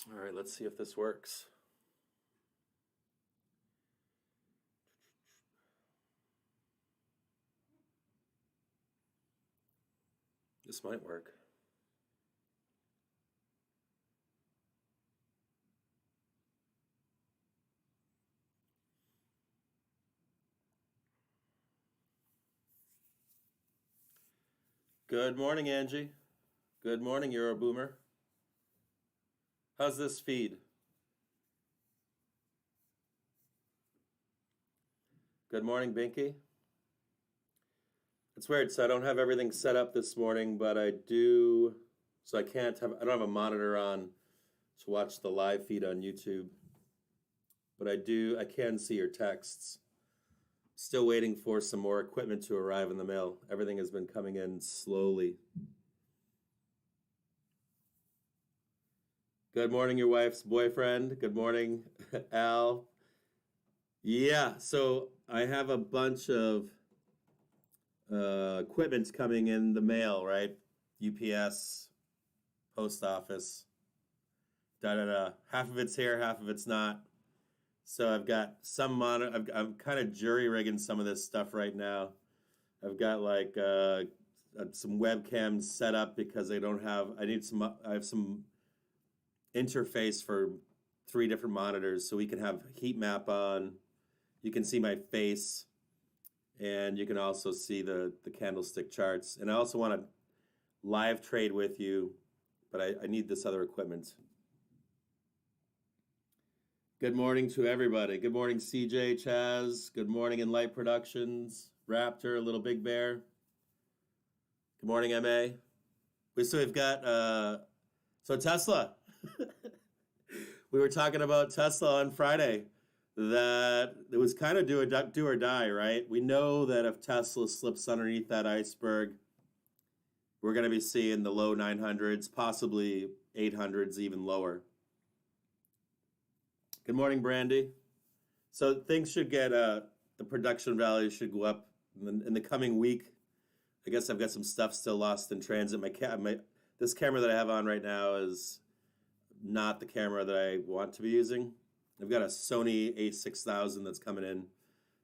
All right, let's see if this works. This might work. Good morning, Angie. Good morning, Euro Boomer. How's this feed? Good morning, Binky. It's weird, so I don't have everything set up this morning, but I do. So I don't have a monitor on to watch the live feed on YouTube, but I can see your texts. Still waiting for some more equipment to arrive in the mail. Everything has been coming in slowly. Good morning, your wife's boyfriend. Good morning, Al. Yeah, so I have a bunch of equipment coming in the mail, right? UPS, post office, da da da. Half of it's here, half of it's not. So I've got some I'm kind of jury rigging some of this stuff right now. I've got like some webcams set up because I have some interface for 3 different monitors so we can have heat map on. You can see my face, and you can also see the candlestick charts. And I also want to live trade with you, but I need this other equipment. Good morning to everybody. Good morning, CJ, Chaz. Good morning, In Light Productions, Raptor, Little Big Bear. Good morning, MA. We've got so Tesla. We were talking about Tesla on Friday, that it was kind of do or die, right? We know that if Tesla slips underneath that iceberg, we're going to be seeing the low 900s, possibly 800s, even lower. Good morning, Brandy. So things should get, the production value should go up in the coming week. I guess I've got some stuff still lost in transit. This camera that I have on right now is not the camera that I want to be using. I've got a Sony a6000 that's coming in.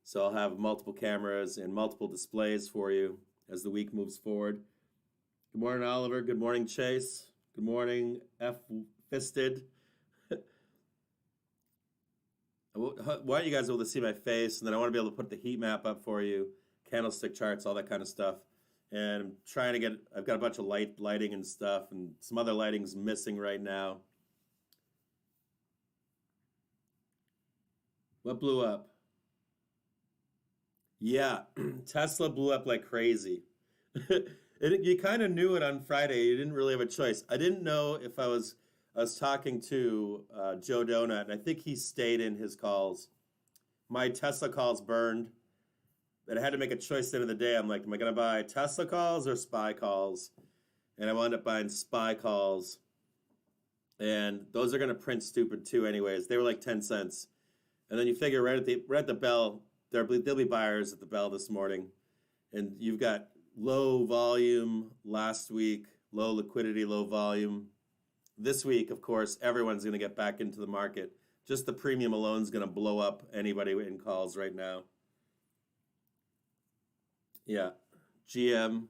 So I'll have multiple cameras and multiple displays for you as the week moves forward. Good morning, Oliver. Good morning, Chase. Good morning, F-Fisted. I want you guys able to see my face, and then I want to be able to put the heat map up for you, candlestick charts, all that kind of stuff. And I'm trying to I've got a bunch of lighting and stuff, and some other lighting's missing right now. What blew up? Yeah, Tesla blew up like crazy. You kind of knew it on Friday. You didn't really have a choice. I didn't know if I was talking to Joe Donut, and I think he stayed in his calls. My Tesla calls burned, but I had to make a choice at the end of the day. I'm like, am I going to buy Tesla calls or SPY calls? And I wound up buying SPY calls, and those are going to print stupid too anyways. They were like 10 cents. And then you figure right at the bell, there'll be buyers at the bell this morning. And you've got low volume last week, low liquidity, low volume. This week, of course, everyone's going to get back into the market. Just the premium alone is going to blow up anybody in calls right now. Yeah. GM.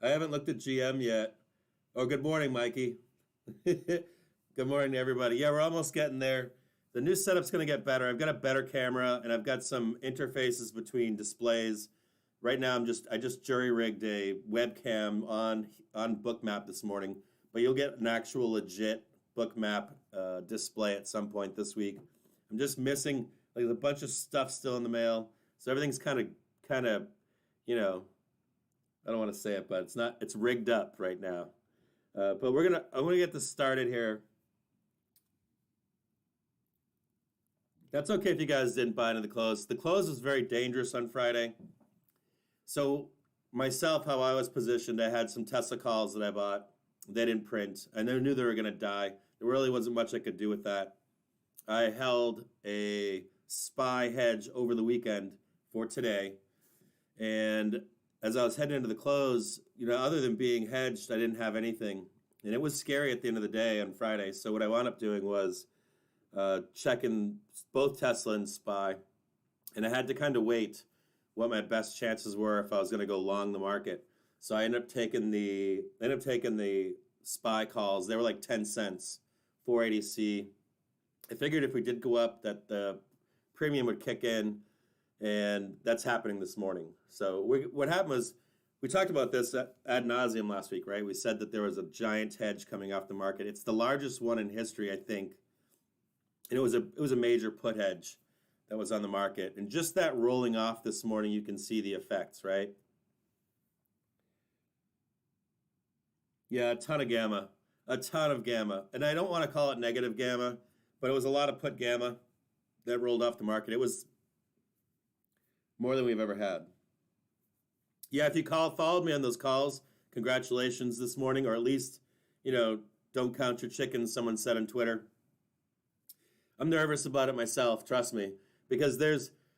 I haven't looked at GM yet. Oh, good morning, Mikey. Good morning to everybody. Yeah, we're almost getting there. The new setup's going to get better. I've got a better camera, and I've got some interfaces between displays. Right now, I just jury rigged a webcam on Bookmap this morning, but you'll get an actual legit Bookmap display at some point this week. I'm just missing like a bunch of stuff still in the mail, so everything's kind of, you know, I don't want to say it, but it's rigged up right now. But I'm gonna get this started here. That's okay if you guys didn't buy into the close. The close was very dangerous on Friday. So myself, how I was positioned, I had some Tesla calls that I bought. They didn't print. I knew they were going to die. There really wasn't much I could do with that. I held a SPY hedge over the weekend for today. And as I was heading into the close, other than being hedged, I didn't have anything. And it was scary at the end of the day on Friday. So what I wound up doing was checking both Tesla and SPY, and I had to kind of wait what my best chances were if I was going to go long the market. So I ended up taking the SPY calls. They were like 10 cents, 480C. I figured if we did go up that the premium would kick in, and that's happening this morning. So what happened was we talked about this ad nauseum last week, right? We said that there was a giant hedge coming off the market. It's the largest one in history, I think, and it was a major put hedge that was on the market. And just that rolling off this morning, you can see the effects, right? Yeah, a ton of gamma, a ton of gamma. And I don't want to call it negative gamma, but it was a lot of put gamma that rolled off the market. It was more than we've ever had. Yeah, if you followed me on those calls, congratulations this morning, or at least, don't count your chickens, someone said on Twitter. I'm nervous about it myself, trust me, because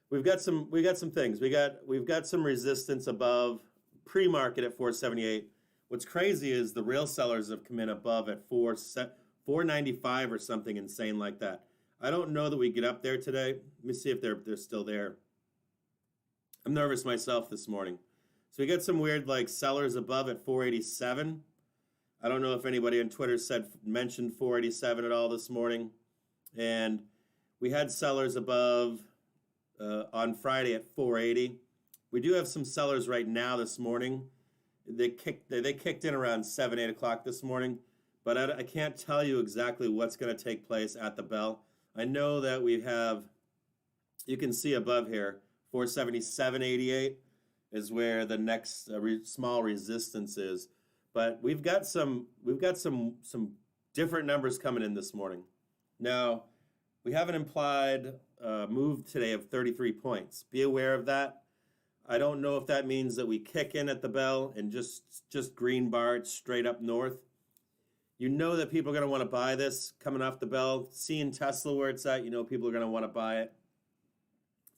we've got some things. We've got some resistance above pre-market at 478. What's crazy is the real sellers have come in above at 495 or something insane like that. I don't know that we get up there today. Let me see if they're still there. I'm nervous myself this morning. So we got some weird sellers above at 487. I don't know if anybody on Twitter mentioned 487 at all this morning. And we had sellers above on Friday at 480. We do have some sellers right now this morning. They kicked in around 7, 8 o'clock this morning, but I can't tell you exactly what's going to take place at the bell. I know that we have, you can see above here, 477.88 is where the next small resistance is. But we've got some different numbers coming in this morning. Now, we have an implied move today of 33 points. Be aware of that. I don't know if that means that we kick in at the bell and just green bar it straight up north. You know that people are going to want to buy this coming off the bell. Seeing Tesla where it's at, people are going to want to buy it.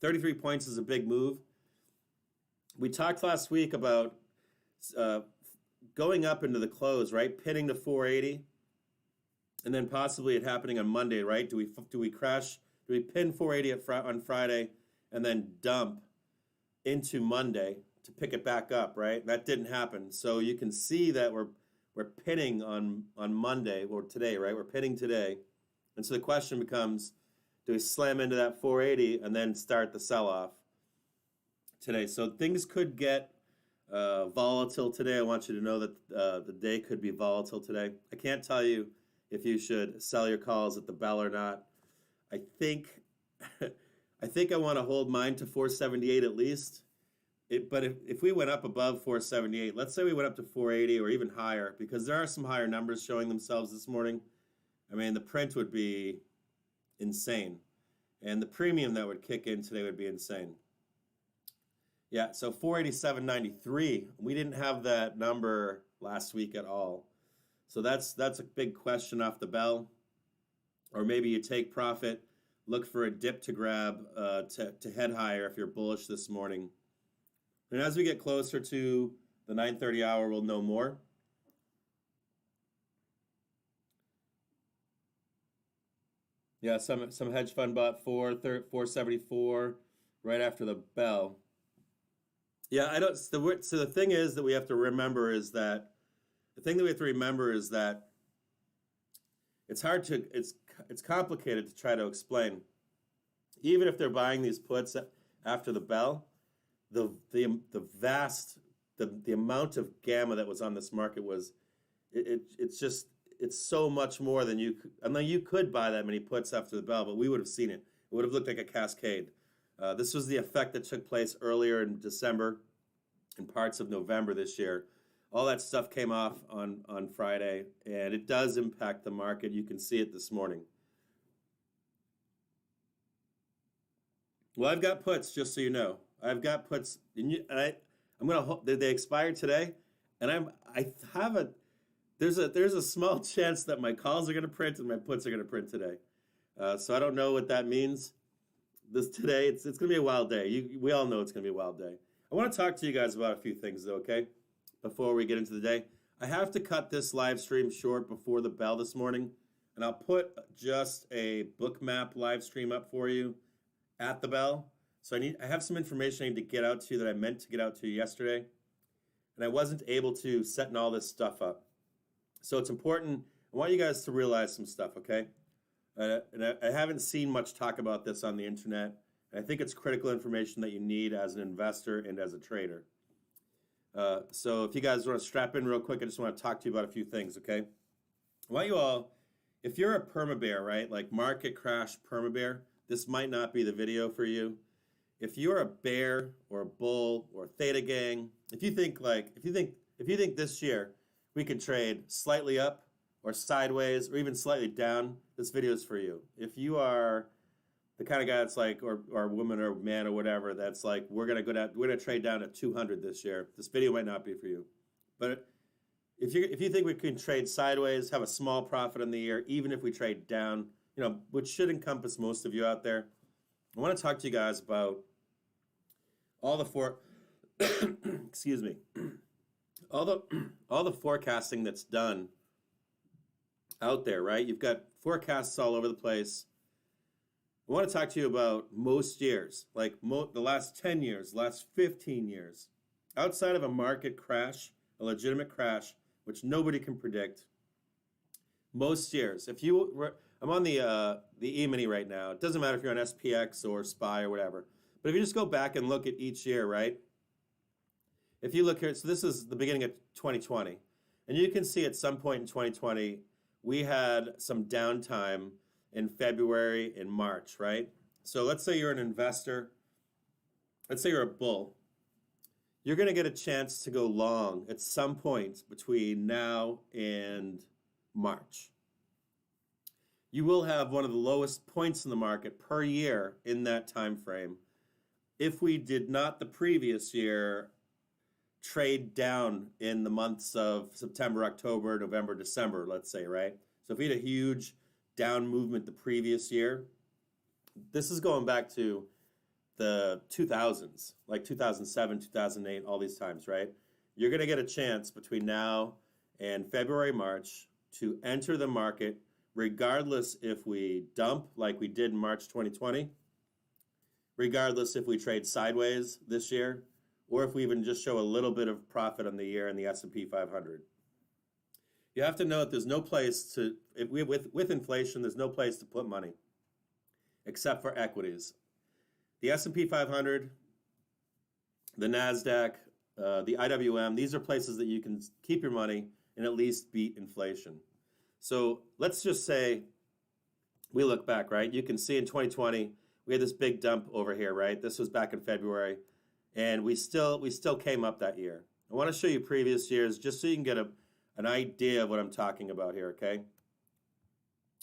33 points is a big move. We talked last week about going up into the close, right? Pitting to 480, and then possibly it happening on Monday, right? Do we crash? Do we pin 480 on Friday and then dump into Monday to pick it back up, right? That didn't happen. So you can see that we're pinning on Monday or today, right? We're pinning today. And so the question becomes, do we slam into that 480 and then start the sell-off today? So things could get volatile today. I want you to know that the day could be volatile today. I can't tell you if you should sell your calls at the bell or not. I think I want to hold mine to 478 at least. But if we went up above 478, let's say we went up to 480 or even higher, because there are some higher numbers showing themselves this morning. I mean, the print would be insane. And the premium that would kick in today would be insane. Yeah, so 487.93. We didn't have that number last week at all. So that's a big question off the bell. Or maybe you take profit, look for a dip to grab to head higher if you're bullish this morning. And as we get closer to the 9:30 hour, we'll know more. Yeah, some hedge fund bought 474 right after the bell. Yeah, I don't. So the thing is that we have to remember is that it's complicated to try to explain. Even if they're buying these puts after the bell, the amount of gamma that was on this market was it's so much more than you could. I mean, you could buy that many puts after the bell, but we would have seen it. It would have looked like a cascade. This was the effect that took place earlier in December and parts of November this year. All that stuff came off on Friday, and it does impact the market. You can see it this morning. Well, I've got puts, just so you know. I've got puts, and I'm gonna hope that they expire today, and there's a small chance that my calls are gonna print and my puts are gonna print today. So I don't know what that means. Today, it's gonna be a wild day. We all know it's gonna be a wild day. I want to talk to you guys about a few things, though, okay? Before we get into the day, I have to cut this live stream short before the bell this morning, and I'll put just a bookmap live stream up for you at the bell. So I have some information I need to get out to you that I meant to get out to you yesterday, and I wasn't able to setting all this stuff up. So it's important. I want you guys to realize some stuff, okay? And I haven't seen much talk about this on the internet. And I think it's critical information that you need as an investor and as a trader. So if you guys want to strap in real quick, I just want to talk to you about a few things, okay? I want you all, if you're a perma bear, right, like market crash perma bear, this might not be the video for you. If you're a bear or a bull or theta gang, if you think this year we could trade slightly up or sideways or even slightly down, this video is for you. If you are the kind of guy that's like, or woman or man or whatever, that's like, we're gonna trade down to 200 this year, this video might not be for you. But if you think we can trade sideways, have a small profit in the year, even if we trade down, which should encompass most of you out there, I want to talk to you guys about all the excuse me, all the forecasting that's done out there, right? You've got forecasts all over the place. I want to talk to you about most years, like the last 10 years, last 15 years, outside of a market crash, a legitimate crash, which nobody can predict. Most years, I'm on the E-mini right now. It doesn't matter if you're on SPX or SPY or whatever. But if you just go back and look at each year, right? If you look here, so this is the beginning of 2020. And you can see at some point in 2020, we had some downtime in February and March, right? So let's say you're an investor. Let's say you're a bull. You're going to get a chance to go long at some point between now and March. You will have one of the lowest points in the market per year in that time frame if we did not the previous year trade down in the months of September, October, November, December, let's say, right? So if we had a huge down movement the previous year, this is going back to the 2000s, like 2007, 2008, all these times, right? You're going to get a chance between now and February, March to enter the market, regardless if we dump like we did in March 2020, regardless if we trade sideways this year, or if we even just show a little bit of profit on the year in the S&P 500. You have to know that there's no place with inflation, there's no place to put money except for equities. The S&P 500, the NASDAQ, the IWM, these are places that you can keep your money and at least beat inflation. So let's just say we look back, right? You can see in 2020, we had this big dump over here, right? This was back in February, and we still came up that year. I want to show you previous years just so you can get an idea of what I'm talking about here, okay?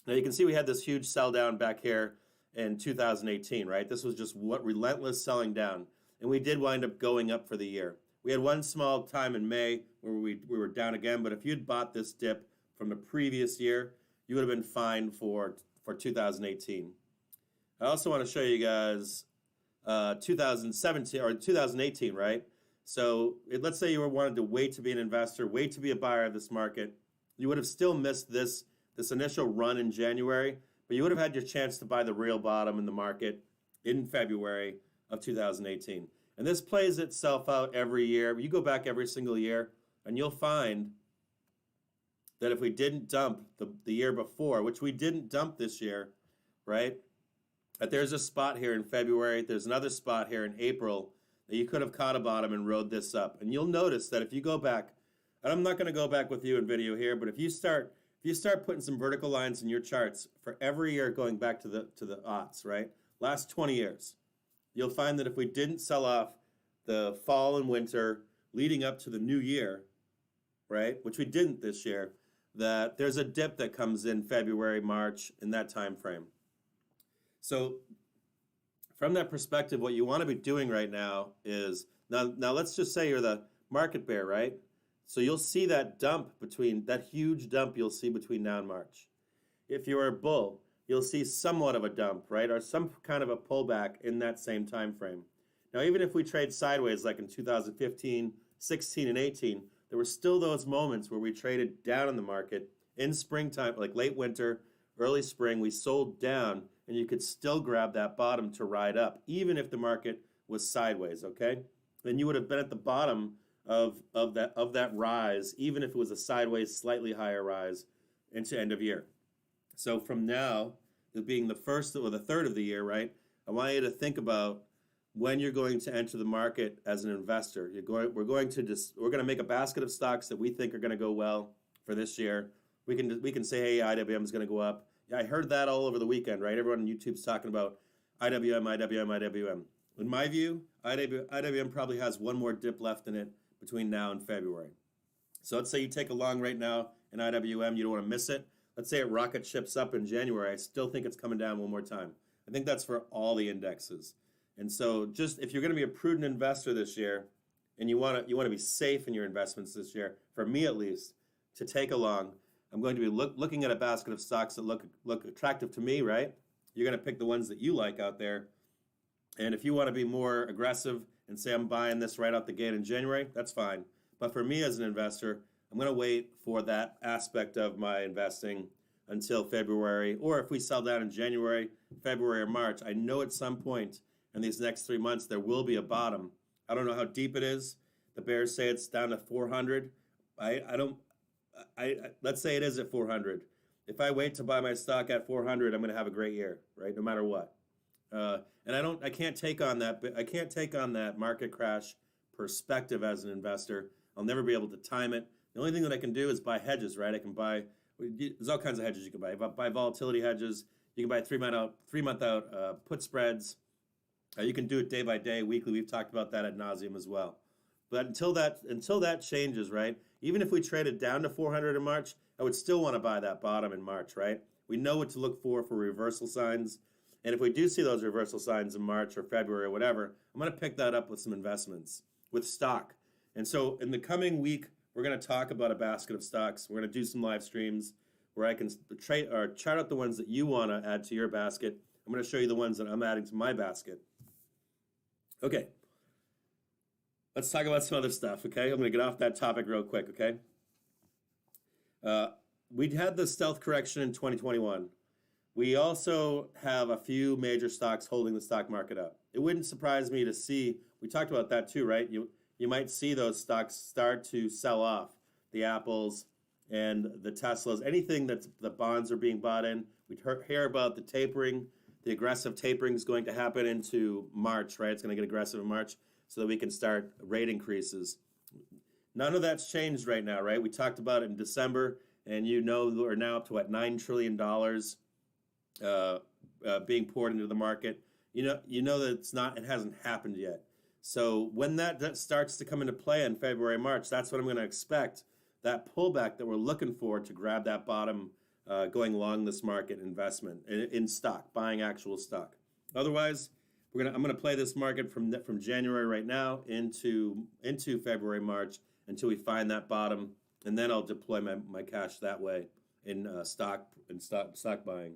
Now you can see we had this huge sell down back here in 2018, right? This was just relentless selling down, and we did wind up going up for the year. We had one small time in May where we were down again, but if you'd bought this dip from the previous year, you would have been fine for 2018. I also want to show you guys 2017 or 2018, right? So let's say you wanted to wait to be an investor, wait to be a buyer of this market. You would have still missed this initial run in January, but you would have had your chance to buy the real bottom in the market in February of 2018. And this plays itself out every year. You go back every single year, and you'll find that if we didn't dump the year before, which we didn't dump this year, right? That there's a spot here in February, there's another spot here in April that you could have caught a bottom and rode this up. And you'll notice that if you go back, and I'm not going to go back with you in video here, but if you start putting some vertical lines in your charts for every year going back to the aughts, right? Last 20 years, you'll find that if we didn't sell off the fall and winter leading up to the new year, right, which we didn't this year, that there's a dip that comes in February, March, in that time frame. So from that perspective, what you want to be doing right now is, now let's just say you're the market bear, right? So you'll see that huge dump you'll see between now and March. If you're a bull, you'll see somewhat of a dump, right? Or some kind of a pullback in that same time frame. Now, even if we trade sideways like in 2015, 16, and 18, there were still those moments where we traded down in the market in springtime, like late winter, early spring. We sold down, and you could still grab that bottom to ride up, even if the market was sideways. Okay, then you would have been at the bottom of that rise, even if it was a sideways, slightly higher rise into end of year. So from now, it being the first or the third of the year, right? I want you to think about when you're going to enter the market as an investor. We're going to make a basket of stocks that we think are going to go well for this year. We can say, hey, IWM is going to go up. Yeah, I heard that all over the weekend, right? Everyone on YouTube's talking about IWM, IWM, IWM. In my view, IWM probably has one more dip left in it between now and February. So let's say you take a long right now in IWM, you don't want to miss it. Let's say it rocket ships up in January. I still think it's coming down one more time. I think that's for all the indexes. And so just if you're going to be a prudent investor this year and you want to be safe in your investments this year, for me at least, to take a long, I'm going to be looking at a basket of stocks that look attractive to me, right? You're going to pick the ones that you like out there. And if you want to be more aggressive and say I'm buying this right out the gate in January, that's fine. But for me as an investor, I'm going to wait for that aspect of my investing until February. Or if we sell down in January, February, or March, I know at some point in these next 3 months there will be a bottom. I don't know how deep it is. The bears say it's down to 400. Let's say it is at 400. If I wait to buy my stock at 400, I'm going to have a great year, right? No matter what. And I can't take on that. I can't take on that market crash perspective as an investor. I'll never be able to time it. The only thing that I can do is buy hedges, right? There's all kinds of hedges you can buy. Buy volatility hedges. You can buy 3-month out put spreads. You can do it day by day, weekly. We've talked about that ad nauseum as well. But until that changes, right? Even if we traded down to 400 in March, I would still want to buy that bottom in March, right? We know what to look for reversal signs. And if we do see those reversal signs in March or February or whatever, I'm going to pick that up with some investments, with stock. And so in the coming week, we're going to talk about a basket of stocks. We're going to do some live streams where I can chart out the ones that you want to add to your basket. I'm going to show you the ones that I'm adding to my basket. Okay. Let's talk about some other stuff, okay? I'm going to get off that topic real quick, okay? We had the stealth correction in 2021. We also have a few major stocks holding the stock market up. It wouldn't surprise me to see, we talked about that too, right? You might see those stocks start to sell off, the Apples and the Teslas, anything that the bonds are being bought in. We hear about the tapering, the aggressive tapering is going to happen into March, right? It's going to get aggressive in March so that we can start rate increases. None of that's changed right now, right? We talked about it in December, and we're now up to what, $9 trillion being poured into the market. You know that it hasn't happened yet. So when that starts to come into play in February, March, that's what I'm going to expect. That pullback that we're looking for to grab that bottom, going long this market investment in stock, buying actual stock. Otherwise, I'm going to play this market from January right now into February, March until we find that bottom, and then I'll deploy my cash that way in stock buying.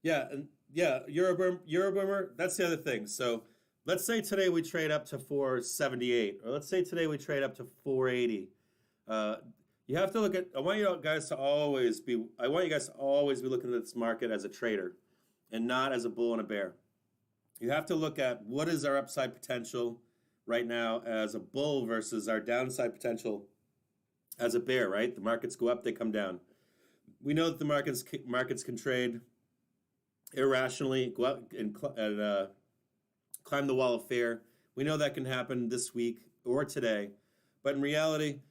Yeah, Euroboomer. That's the other thing. So let's say today we trade up to 478, or let's say today we trade up to 480. You have to look at. I want you guys to always be looking at this market as a trader, and not as a bull and a bear. You have to look at what is our upside potential right now as a bull versus our downside potential as a bear. Right? The markets go up, they come down. We know that the markets can trade irrationally, go out and climb the wall of fear. We know that can happen this week or today, but in reality,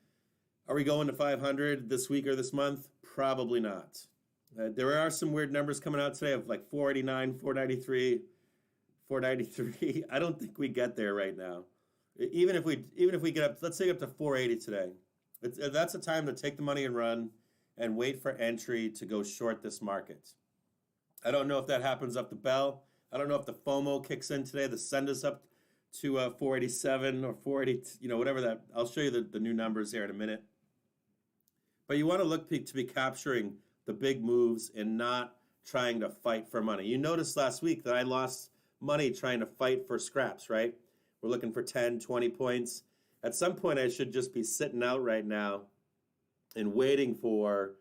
are we going to 500 this week or this month? Probably not. There are some weird numbers coming out today of like 489, 493, 493. I don't think we get there right now. Even if we get up, let's say up to 480 today, that's a time to take the money and run and wait for entry to go short this market. I don't know if that happens up the bell. I don't know if the FOMO kicks in today to send us up to 487 or 480, whatever that. I'll show you the new numbers here in a minute. But you want to look to be capturing the big moves and not trying to fight for money. You noticed last week that I lost money trying to fight for scraps, right? We're looking for 10, 20 points. At some point, I should just be sitting out right now and waiting for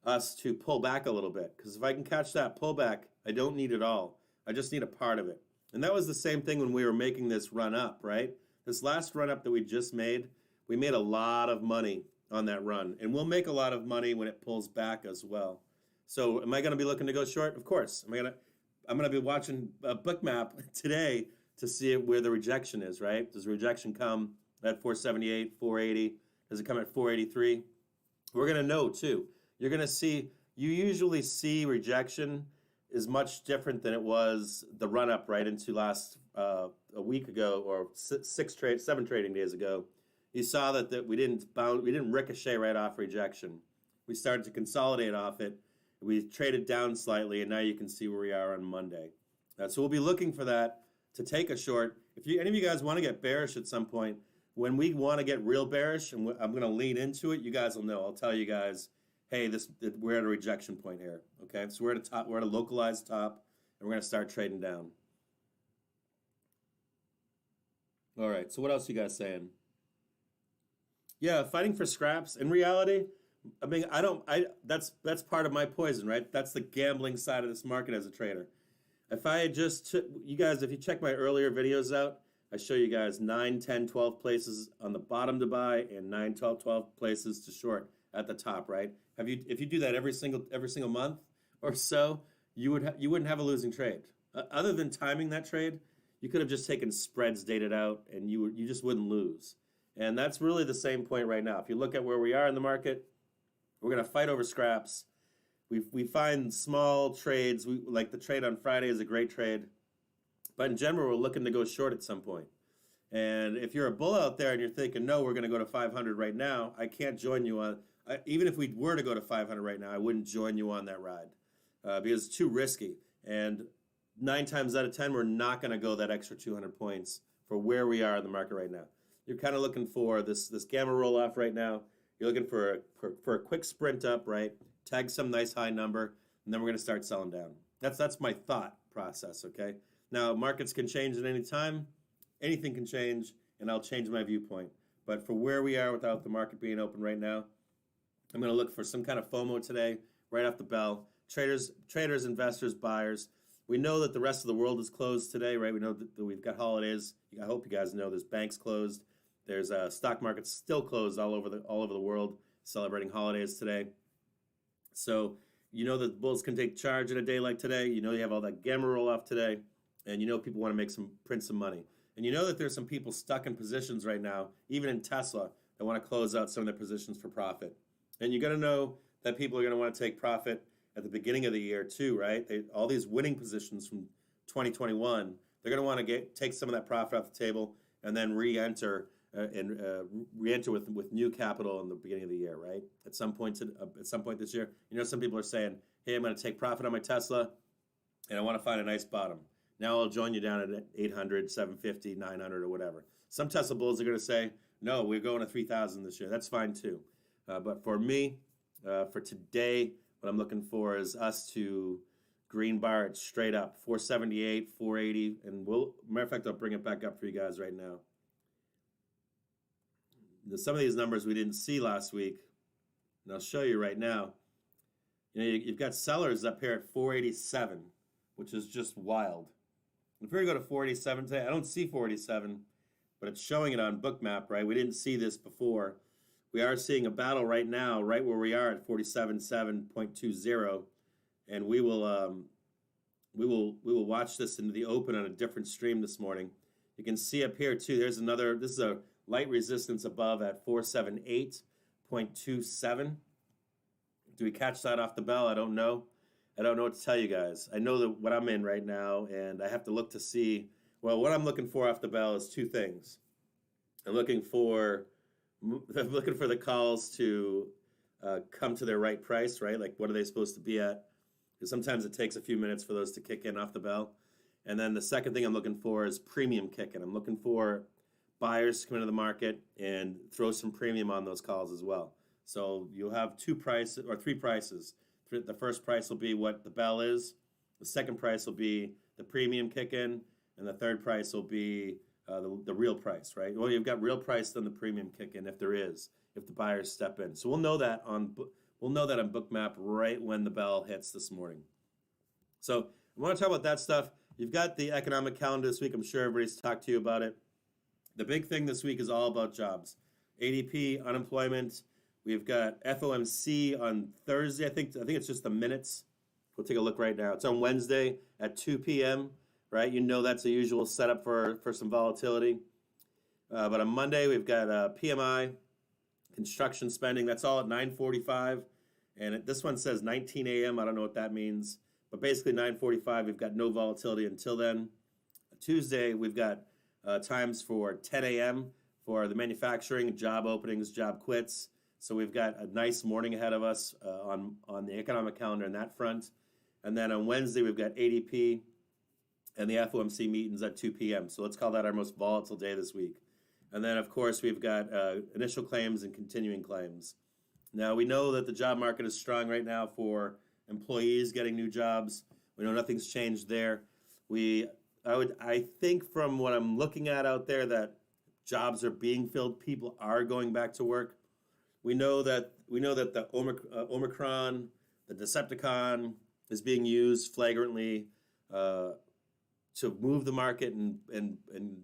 us to pull back a little bit. Because if I can catch that pullback, I don't need it all. I just need a part of it. And that was the same thing when we were making this run up, right? This last run up that we just made, we made a lot of money on that run. And we'll make a lot of money when it pulls back as well. So am I going to be looking to go short? Of course. I'm going to be watching a Bookmap today to see where the rejection is, right? Does the rejection come at 478, 480? Does it come at 483? We're going to know too. You're going to see, you usually see rejection is much different than it was the run up right into last a week ago or 7 trading days ago. You saw that we didn't ricochet right off rejection. We started to consolidate off it. We traded down slightly, and now you can see where we are on Monday. So we'll be looking for that to take a short. If any of you guys want to get bearish at some point, when we want to get real bearish, and I'm going to lean into it, you guys will know. I'll tell you guys, hey, we're at a rejection point here. Okay, so we're at a top. We're at a localized top, and we're going to start trading down. All right. So what else you guys saying? Yeah, fighting for scraps. In reality, I mean, that's part of my poison, right? That's the gambling side of this market as a trader. If I had you guys, if you check my earlier videos out, I show you guys 9, 10, 12 places on the bottom to buy and 9, 12 places to short at the top, right? If you do that every single month or so, you wouldn't have a losing trade. Other than timing that trade, you could have just taken spreads dated out and you just wouldn't lose. And that's really the same point right now. If you look at where we are in the market, we're going to fight over scraps. We find small trades. Like the trade on Friday is a great trade. But in general, we're looking to go short at some point. And if you're a bull out there and you're thinking, no, we're going to go to 500 right now, I can't join you on, even if we were to go to 500 right now, I wouldn't join you on that ride because it's too risky. And 9 times out of 10, we're not going to go that extra 200 points for where we are in the market right now. You're kind of looking for this gamma roll-off right now. You're looking for a quick sprint up, right? Tag some nice high number, and then we're going to start selling down. That's my thought process, okay? Now, markets can change at any time. Anything can change, and I'll change my viewpoint. But for where we are without the market being open right now, I'm going to look for some kind of FOMO today, right off the bell. Traders, investors, buyers. We know that the rest of the world is closed today, right? We know that we've got holidays. I hope you guys know there's banks closed. There's stock markets still closed all over the world, celebrating holidays today. So you know that bulls can take charge in a day like today. You know you have all that gamma roll off today, and you know people want to print some money. And you know that there's some people stuck in positions right now, even in Tesla, that want to close out some of their positions for profit. And you got to know that people are going to want to take profit at the beginning of the year too, right? All these winning positions from 2021, they're going to want to take some of that profit off the table and then re-enter with new capital in the beginning of the year, right? At some point this year, you know, some people are saying, "Hey, I'm going to take profit on my Tesla, and I want to find a nice bottom. Now I'll join you down at 800, 750, 900, or whatever." Some Tesla bulls are going to say, "No, we're going to 3,000 this year." That's fine too. But for me, for today, what I'm looking for is us to green bar it straight up, 478, 480, and matter of fact, I'll bring it back up for you guys right now. Some of these numbers we didn't see last week, and I'll show you right now. You know, you've got sellers up here at 487, which is just wild. If we were to go to 487 today, I don't see 487, but it's showing it on Bookmap, right? We didn't see this before. We are seeing a battle right now, right where we are at 477.20, and we will watch this into the open on a different stream this morning. You can see up here too. This is a light resistance above at 478.27. Do we catch that off the bell? I don't know. I don't know what to tell you guys. I know that what I'm in right now, and I have to look to see. Well, what I'm looking for off the bell is two things. I'm looking for the calls to come to their right price, right? Like, what are they supposed to be at? Because sometimes it takes a few minutes for those to kick in off the bell. And then the second thing I'm looking for is premium kicking. I'm looking for buyers to come into the market and throw some premium on those calls as well. So you'll have three prices. The first price will be what the bell is. The second price will be the premium kick in. and the third price will be the real price, right? Well, you've got real price, then the premium kick in if there is, if the buyers step in. So we'll know that on Bookmap right when the bell hits this morning. So I want to talk about that stuff. You've got the economic calendar this week. I'm sure everybody's talked to you about it. The big thing this week is all about jobs. ADP, unemployment. We've got FOMC on Thursday. I think it's just the minutes. We'll take a look right now. It's on Wednesday at 2 p.m., right? You know that's a usual setup for some volatility. But on Monday, we've got PMI, construction spending. That's all at 9:45. And this one says 19 a.m. I don't know what that means. But basically 9:45, we've got no volatility until then. Tuesday, we've got times for 10 a.m. for the manufacturing, job openings, job quits. So we've got a nice morning ahead of us on the economic calendar in that front. And then on Wednesday, we've got ADP and the FOMC meetings at 2 p.m. So let's call that our most volatile day this week. And then, of course, we've got initial claims and continuing claims. Now, we know that the job market is strong right now for employees getting new jobs. We know nothing's changed there. I think from what I'm looking at out there that jobs are being filled. People are going back to work. We know that the Omicron, the Decepticon, is being used flagrantly to move the market in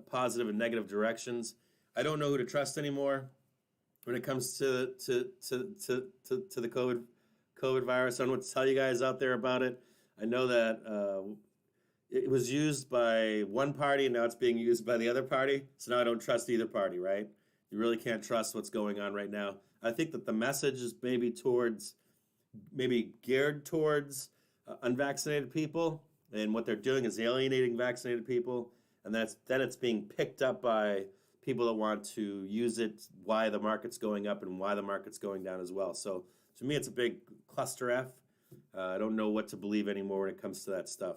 positive and negative directions. I don't know who to trust anymore when it comes to the COVID virus. I don't know what to tell you guys out there about it. I know that it was used by one party and now it's being used by the other party. So now I don't trust either party, right? You really can't trust what's going on right now. I think that the message is maybe geared towards unvaccinated people, and what they're doing is alienating vaccinated people, and then it's being picked up by people that want to use it, why the market's going up and why the market's going down as well. So to me, it's a big cluster F. I don't know what to believe anymore when it comes to that stuff.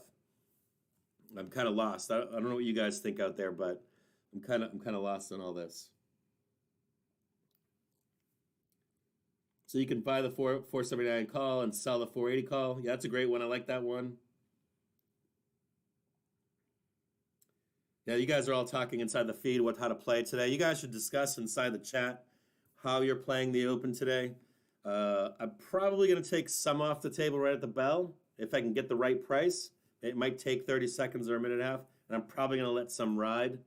I'm kind of lost. I don't know what you guys think out there, but I'm kind of lost on all this. So you can buy the 479 call and sell the 480 call. Yeah, that's a great one. I like that one. Yeah, you guys are all talking inside the feed how to play today. You guys should discuss inside the chat how you're playing the open today. I'm probably going to take some off the table right at the bell if I can get the right price. It might take 30 seconds or a minute and a half, and I'm probably going to let some ride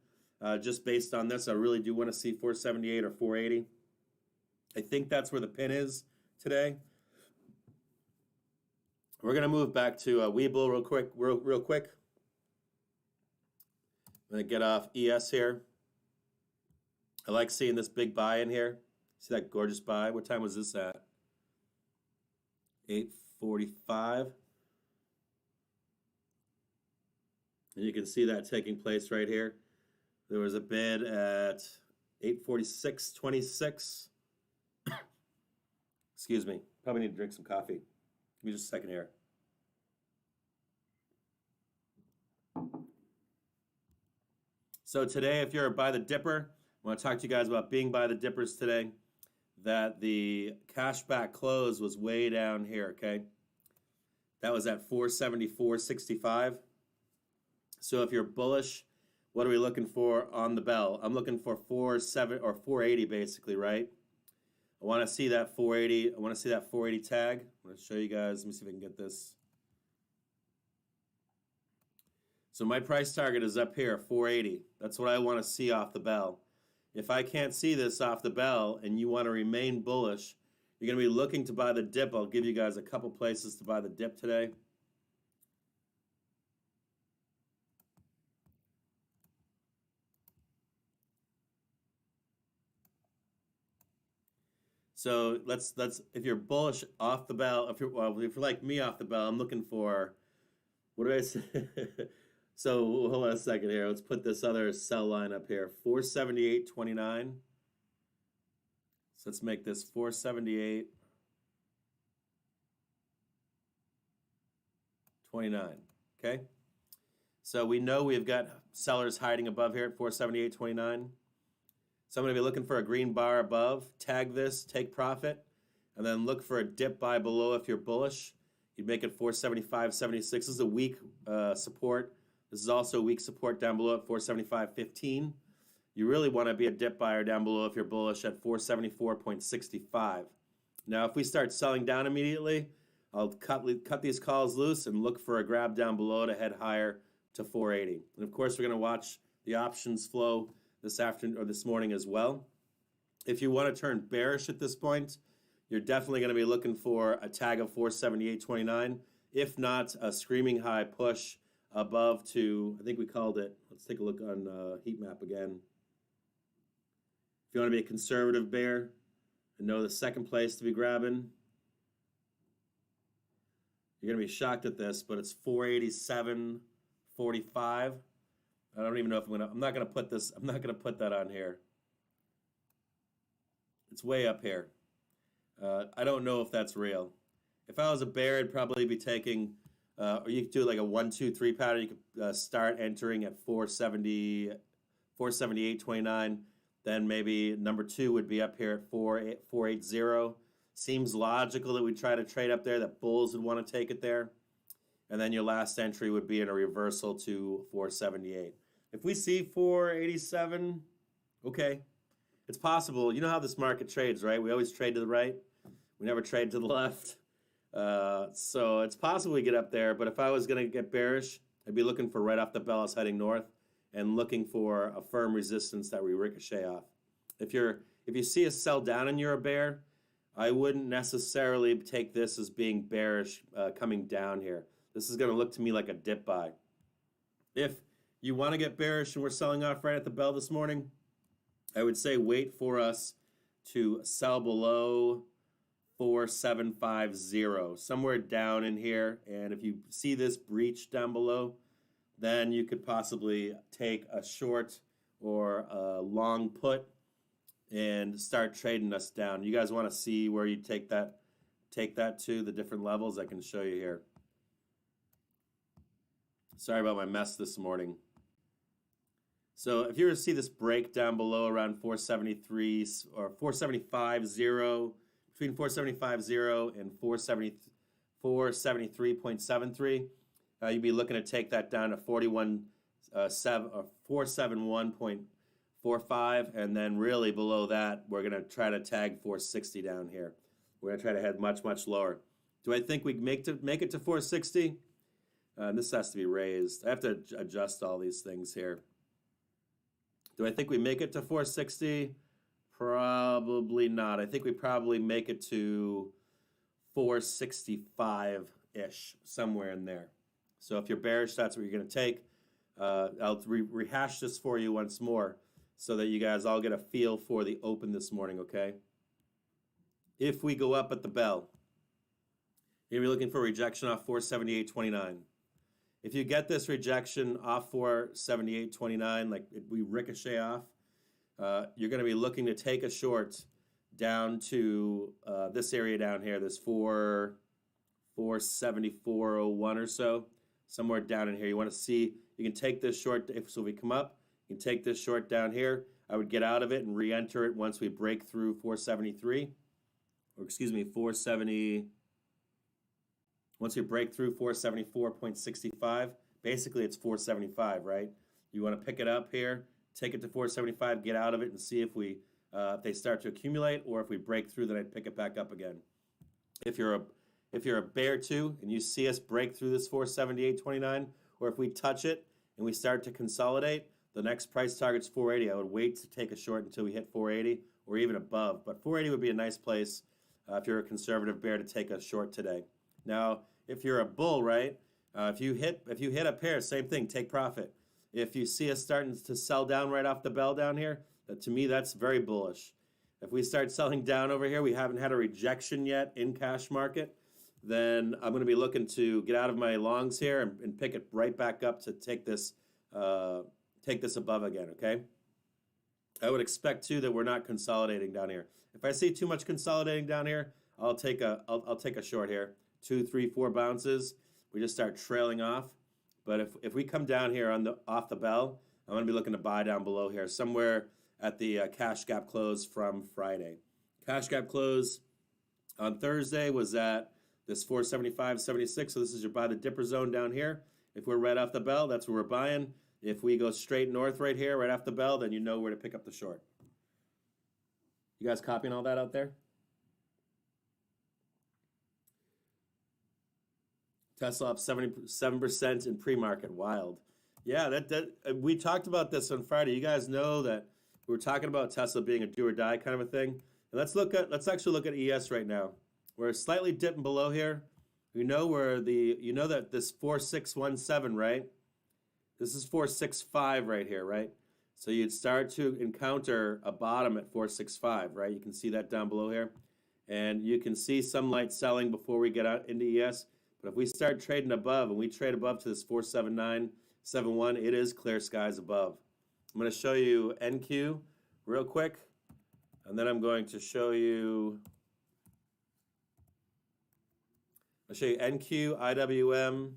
just based on this. I really do want to see 478 or 480. I think that's where the pin is today. We're going to move back to Webull real quick. I'm going to get off ES here. I like seeing this big buy in here. See that gorgeous buy? What time was this at? 8:45. And you can see that taking place right here. There was a bid at 8:46.26. Excuse me. Probably need to drink some coffee. Give me just a second here. So today, if you're a buy the dipper, I want to talk to you guys about being buy the dippers today. That the cashback close was way down here, okay? That was at 474.65. So if you're bullish, what are we looking for on the bell? I'm looking for 470 or 480 basically, right? I want to see that 480. I want to see that 480 tag. I'm going to show you guys. Let me see if I can get this. So my price target is up here, 480. That's what I want to see off the bell. If I can't see this off the bell and you want to remain bullish, you're going to be looking to buy the dip. I'll give you guys a couple places to buy the dip today. So let's if you're bullish off the bell, if you're like me off the bell, I'm looking for, what did I say? So hold on a second here. Let's put this other sell line up here, 478.29. So let's make this 478.29. Okay. So we know we've got sellers hiding above here at 478.29. So I'm going to be looking for a green bar above, tag this, take profit, and then look for a dip buy below if you're bullish. You'd make it 475.76. This is a weak support This is also weak support down below at 475.15. You really want to be a dip buyer down below if you're bullish at 474.65. Now, if we start selling down immediately, I'll cut these calls loose and look for a grab down below to head higher to 480. And of course, we're going to watch the options flow this afternoon or this morning as well. If you want to turn bearish at this point, you're definitely going to be looking for a tag of 478.29. If not, a screaming high push above to, I think we called it, let's take a look on heat map again. If you want to be a conservative bear and know the second place to be grabbing, you're going to be shocked at this, but it's 487.45. I don't even know if I'm not going to put that on here. It's way up here. I don't know if that's real. If I was a bear, I'd probably be taking, or you could do like a 1, 2, 3 pattern. You could start entering at 478.29. Then maybe number 2 would be up here at 480. Seems logical that we try to trade up there, that bulls would want to take it there. And then your last entry would be in a reversal to 478. If we see 487, okay. It's possible. You know how this market trades, right? We always trade to the right. We never trade to the left. So it's possible we get up there. But if I was going to get bearish, I'd be looking for right off the bell us heading north and looking for a firm resistance that we ricochet off. If you see us sell down and you're a bear, I wouldn't necessarily take this as being bearish coming down here. This is going to look to me like a dip buy. If you want to get bearish and we're selling off right at the bell this morning, I would say wait for us to sell below 4750, somewhere down in here. And if you see this breach down below, then you could possibly take a short or a long put and start trading us down. You guys want to see where you take that to, the different levels? I can show you here. Sorry about my mess this morning. So if you were to see this break down below around 473 or 475.0, between 475.0 and 473.73, you'd be looking to take that down to 471.45, and then really below that, we're going to try to tag 460 down here. We're going to try to head much, much lower. Do I think we can make it to 460? This has to be raised. I have to adjust all these things here. Do I think we make it to 460? Probably not. I think we probably make it to 465-ish, somewhere in there. So if you're bearish, that's what you're going to take. I'll rehash this for you once more so that you guys all get a feel for the open this morning, okay? If we go up at the bell, you're going to be looking for rejection off 478.29. If you get this rejection off 478.29, like we ricochet off, you're going to be looking to take a short down to this area down here, this 474.01 or so, somewhere down in here. You want to see, you can take this short, so we come up, you can take this short down here. I would get out of it and re-enter it once we break through 473, or excuse me, 470. Once we break through 474.65, basically it's 475, right? You want to pick it up here, take it to 475, get out of it, and see if they start to accumulate, or if we break through, then I'd pick it back up again. If you're a bear too, and you see us break through this 478.29, or if we touch it and we start to consolidate, the next price target's 480. I would wait to take a short until we hit 480 or even above. But 480 would be a nice place if you're a conservative bear to take a short today. Now, if you're a bull, right? If you hit a pair, same thing, take profit. If you see us starting to sell down right off the bell down here, to me that's very bullish. If we start selling down over here, we haven't had a rejection yet in cash market, then I'm going to be looking to get out of my longs here and pick it right back up to take this above again. Okay. I would expect too that we're not consolidating down here. If I see too much consolidating down here, I'll take a short here. 2, 3, 4 bounces, we just start trailing off. But if we come down here off the bell, I'm going to be looking to buy down below here, somewhere at the cash gap close from Friday. Cash gap close on Thursday was at this 475.76, so this is your buy the dipper zone down here. If we're right off the bell, that's where we're buying. If we go straight north right here, right off the bell, then you know where to pick up the short. You guys copying all that out there? Tesla up 77% in pre-market. Wild. Yeah, we talked about this on Friday. You guys know that we were talking about Tesla being a do or die kind of a thing. And let's actually look at ES right now. We're slightly dipping below here. We know where you know that this 4617, right? This is 465 right here, right? So you'd start to encounter a bottom at 465, right? You can see that down below here. And you can see some light selling before we get out into ES. But if we start trading above and we trade above to this 479.71, it is clear skies above. I'm going to show you NQ real quick. And then I'm going to show you, I'll show you NQ, IWM,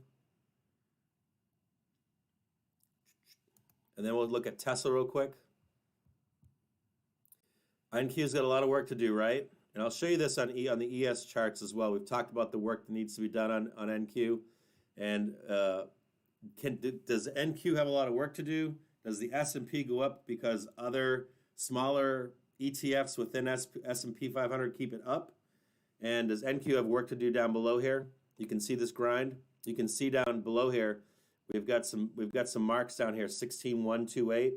and then we'll look at Tesla real quick. NQ's got a lot of work to do, right? And I'll show you this on the ES charts as well. We've talked about the work that needs to be done on NQ. And does NQ have a lot of work to do? Does the S&P go up because other smaller ETFs within S&P 500 keep it up? And does NQ have work to do down below here? You can see this grind. You can see down below here, we've got some marks down here, 16,128,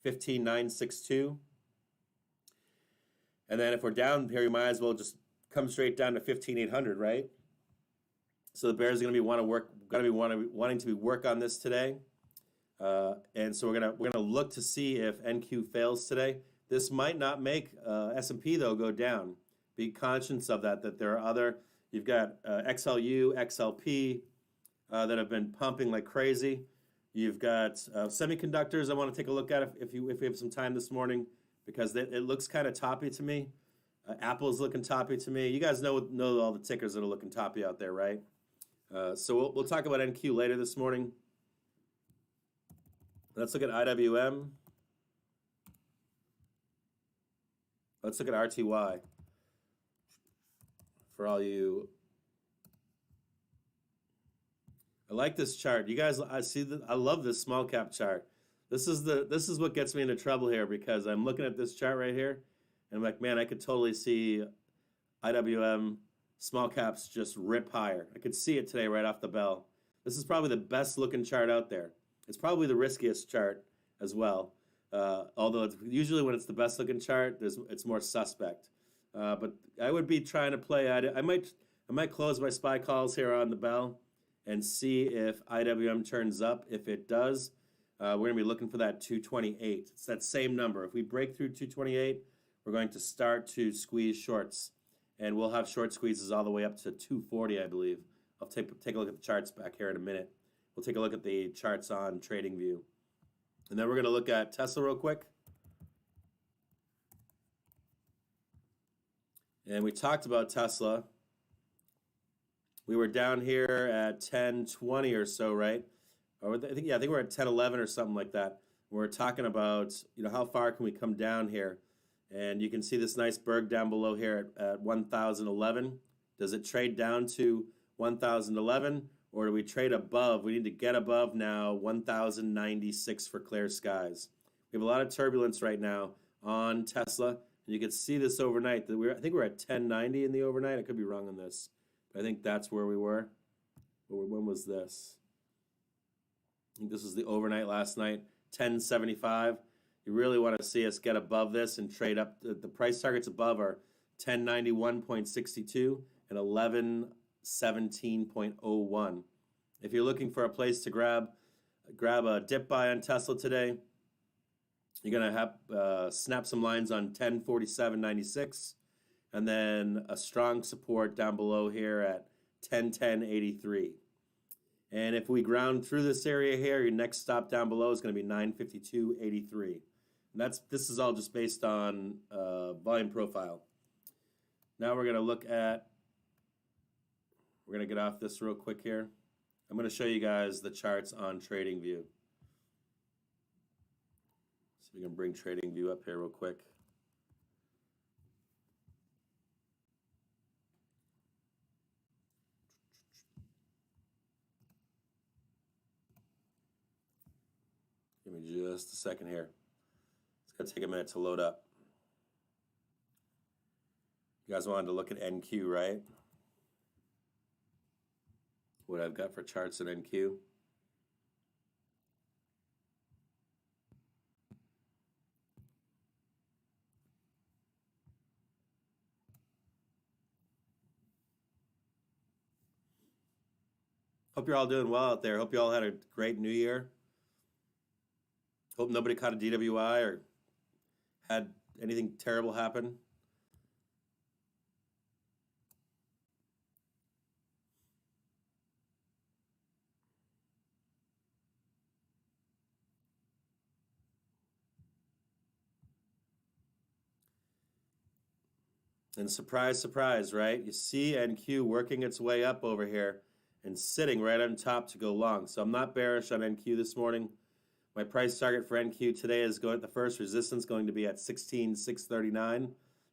15,962. And then if we're down here, you might as well just come straight down to 15,800, right? So the bears are going to be wanting to work on this today. And so we're gonna look to see if NQ fails today. This might not make S&P though go down. Be conscious of that there are other. You've got XLU, XLP that have been pumping like crazy. You've got semiconductors. I want to take a look at if we have some time this morning because it looks kind of toppy to me. Apple's looking toppy to me. You guys know all the tickers that are looking toppy out there, right? So we'll talk about NQ later this morning. Let's look at IWM. Let's look at RTY. For all you, I like this chart. You guys, I love this small cap chart. This is what gets me into trouble here because I'm looking at this chart right here, and I'm like, man, I could totally see IWM small caps just rip higher. I could see it today right off the bell. This is probably the best looking chart out there. It's probably the riskiest chart as well. Although usually when it's the best looking chart, it's more suspect. But I would be trying to play. I might close my SPY calls here on the bell and see if IWM turns up. If it does, we're going to be looking for that 228. It's that same number. If we break through 228, we're going to start to squeeze shorts. And we'll have short squeezes all the way up to 240, I believe. I'll take a look at the charts back here in a minute. We'll take a look at the charts on TradingView. And then we're going to look at Tesla real quick. And we talked about Tesla. We were down here at 1020 or so, right? Or I think we're at 1011 or something like that. We're talking about, how far can we come down here? And you can see this nice berg down below here at 1011. Does it trade down to 1011 or do we trade above? We need to get above now 1096 for clear skies. We have a lot of turbulence right now on Tesla. And you can see this overnight. I think we're at 1090 in the overnight. I could be wrong on this. But I think that's where we were. When was this? I think this was the overnight last night, 1075. You really want to see us get above this and trade up. The price targets above are 1091.62 and 1117.01. If you're looking for a place to grab a dip buy on Tesla today, you're going to have snap some lines on 1047.96 and then a strong support down below here at 1010.83. And if we ground through this area here, your next stop down below is going to be 952.83. And this is all just based on volume profile. Now we're going to get off this real quick here. I'm going to show you guys the charts on TradingView. So we can bring TradingView up here real quick. Give me just a second here. It's going to take a minute to load up. You guys wanted to look at NQ, right? What I've got for charts at NQ. Hope you're all doing well out there. Hope you all had a great new year. Hope nobody caught a DWI or had anything terrible happen. And surprise, surprise, right? You see NQ working its way up over here and sitting right on top to go long. So I'm not bearish on NQ this morning. My price target for NQ today is going at the first resistance going to be at 16,639. This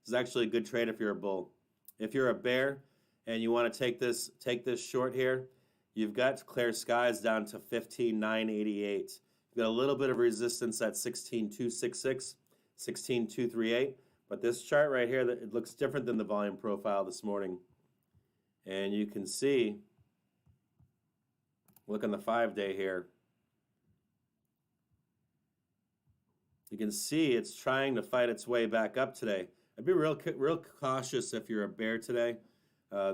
is actually a good trade if you're a bull. If you're a bear and you want to take this short here, you've got clear skies down to 15,988. You've got a little bit of resistance at 16,266, 16,238. But this chart right here, it looks different than the volume profile this morning. And you can see, look on the 5-day here. You can see it's trying to fight its way back up today. I'd be real cautious if you're a bear today.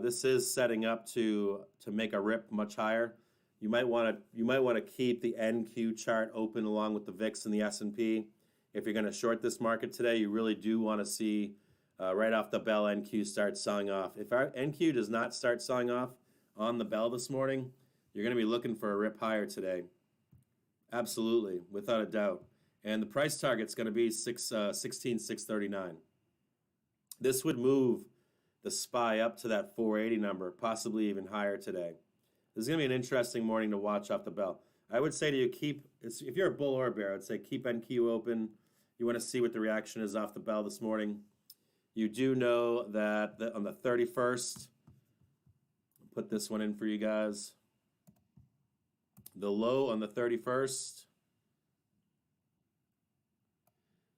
This is setting up to make a rip much higher. You might want to keep the NQ chart open along with the VIX and the S&P. If you're going to short this market today, you really do want to see right off the bell NQ start selling off. If our NQ does not start selling off on the bell this morning, you're going to be looking for a rip higher today. Absolutely, without a doubt. And the price target's going to be 16,639. This would move the SPY up to that 480 number, possibly even higher today. This is going to be an interesting morning to watch off the bell. I would say to you, if you're a bull or a bear, I'd say keep NQ open. You want to see what the reaction is off the bell this morning. You do know that on the 31st, I'll put this one in for you guys. The low on the 31st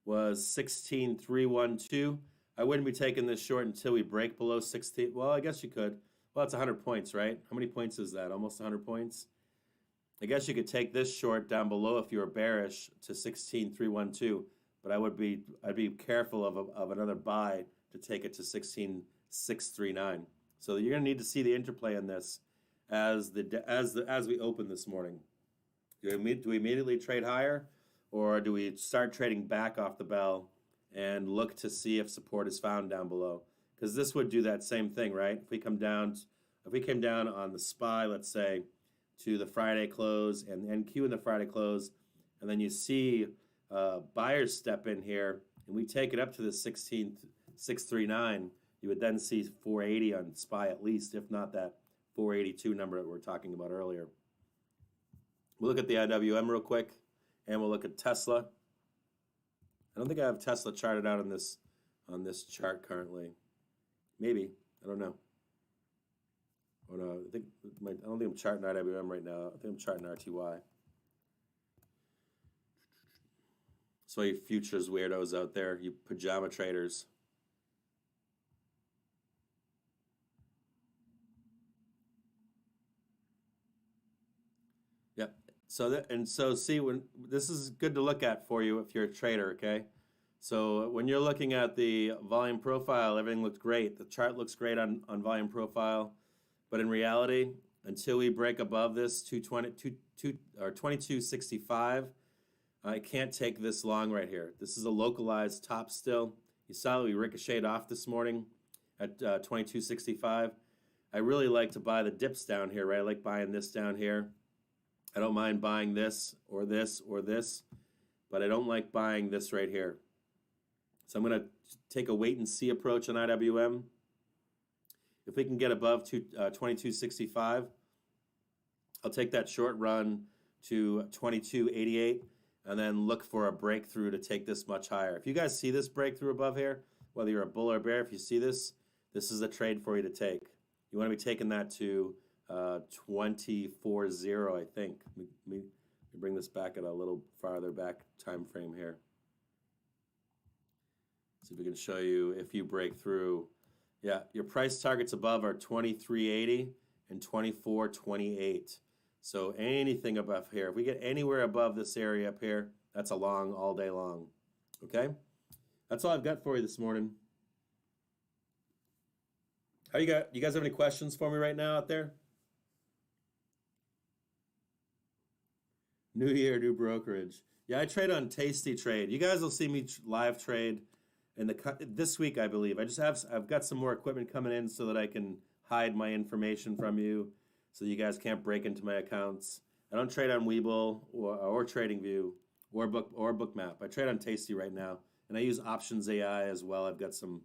was 16,312. I wouldn't be taking this short until we break below 16. Well, I guess you could. Well, it's 100 points, right? How many points is that? Almost 100 points. I guess you could take this short down below if you were bearish to 16,312, but I'd be careful of another buy to take it to 16,639. So you're going to need to see the interplay in this as we open this morning. Do we immediately trade higher, or do we start trading back off the bell and look to see if support is found down below? Because this would do that same thing, right? If we came down on the SPY, let's say, to the Friday close and NQ in the Friday close, and then you see buyers step in here, and we take it up to the 16,639, you would then see 480 on SPY at least, if not that 482 number that we were talking about earlier. We'll look at the IWM real quick, and we'll look at Tesla. I don't think I have Tesla charted out on this chart currently. Maybe, I don't know. Oh no, I don't think I'm charting IWM right now. I think I'm charting RTY. So you futures weirdos out there, you pajama traders. Yep. So see, when this is good to look at for you if you're a trader, okay? So when you're looking at the volume profile, everything looks great. The chart looks great on volume profile. But in reality, until we break above this 2265, I can't take this long right here. This is a localized top still. You saw we ricocheted off this morning at 2265. I really like to buy the dips down here, right? I like buying this down here. I don't mind buying this or this or this, but I don't like buying this right here. So I'm going to take a wait and see approach on IWM. If we can get above 2265, I'll take that short run to 2288 and then look for a breakthrough to take this much higher. If you guys see this breakthrough above here, whether you're a bull or bear, if you see this, this is a trade for you to take. You want to be taking that to 24.0, I think. Let me bring this this back at a little farther back time frame here. See if we can show you if you break through. Yeah, your price targets above are 23.80 and 24.28. So anything above here, if we get anywhere above this area up here, that's a long all day long. Okay? That's all I've got for you this morning. How you guys have any questions for me right now out there? New year, new brokerage. Yeah, I trade on Tasty Trade. You guys will see me live trade in this week, I believe. I've got some more equipment coming in so that I can hide my information from you, so you guys can't break into my accounts. I don't trade on Webull or TradingView or Bookmap. I trade on Tasty right now, and I use Options AI as well. I've got some.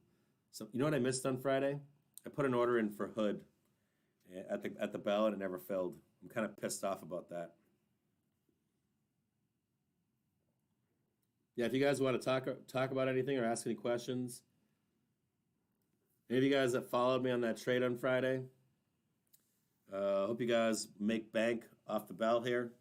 You know what I missed on Friday? I put an order in for Hood at the bell, and it never filled. I'm kind of pissed off about that. Yeah, if you guys want to talk about anything or ask any questions, any of you guys that followed me on that trade on Friday, hope you guys make bank off the bell here.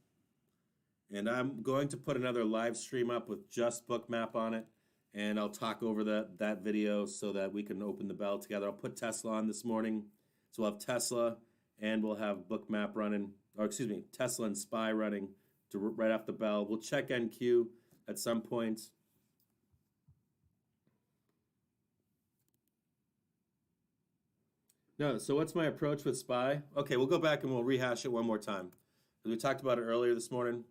And I'm going to put another live stream up with just Bookmap on it, and I'll talk over that video so that we can open the bell together. I'll put Tesla on this morning, so we'll have Tesla and we'll have Bookmap running, or excuse me, Tesla and SPY running right off the bell. We'll check NQ at some point. No, so what's my approach with SPY? Okay, we'll go back and we'll rehash it one more time. We talked about it earlier this morning.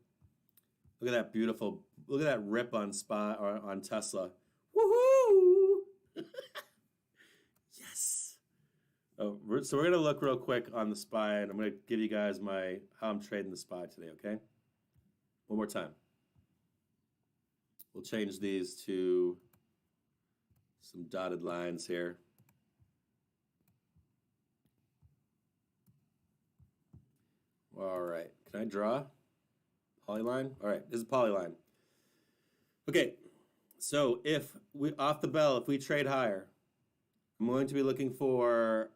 Look at that rip on SPY or on Tesla. Woohoo! Yes. So we're gonna look real quick on the SPY, and I'm gonna give you guys how I'm trading the SPY today. Okay. One more time. We'll change these to some dotted lines here. All right, can I draw? Polyline? All right, this is polyline. Okay, so if off the bell, if we trade higher, I'm going to be looking for